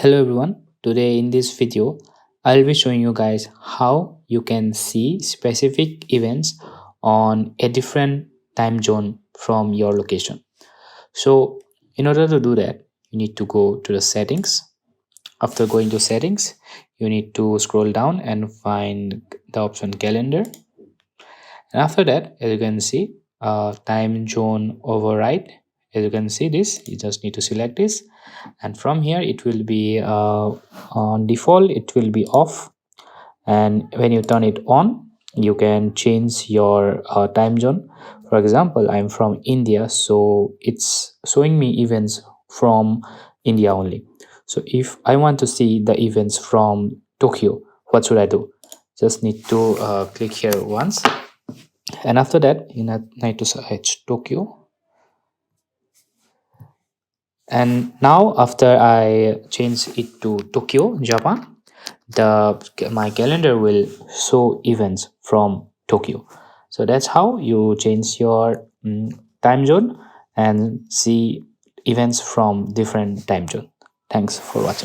Hello everyone. Today in this video, I'll be showing you guys how you can see specific events on a different time zone from your location. So, in order to do that, you need to go to the settings. After going to settings, you need to scroll down and find the option calendar. And after that, as you can see, time zone override. As you can see this, you just need to select this, and from here it will be on default it will be off, and when you turn it on you can change your time zone. For example, I'm from India, so it's showing me events from India only. So if I want to see the events from Tokyo, what should I do? Just need to click here once, and after that you need to search Tokyo. And now after I change it to Tokyo, Japan, the my calendar will show events from Tokyo. So that's how you change your time zone and see events from different time zone. Thanks for watching.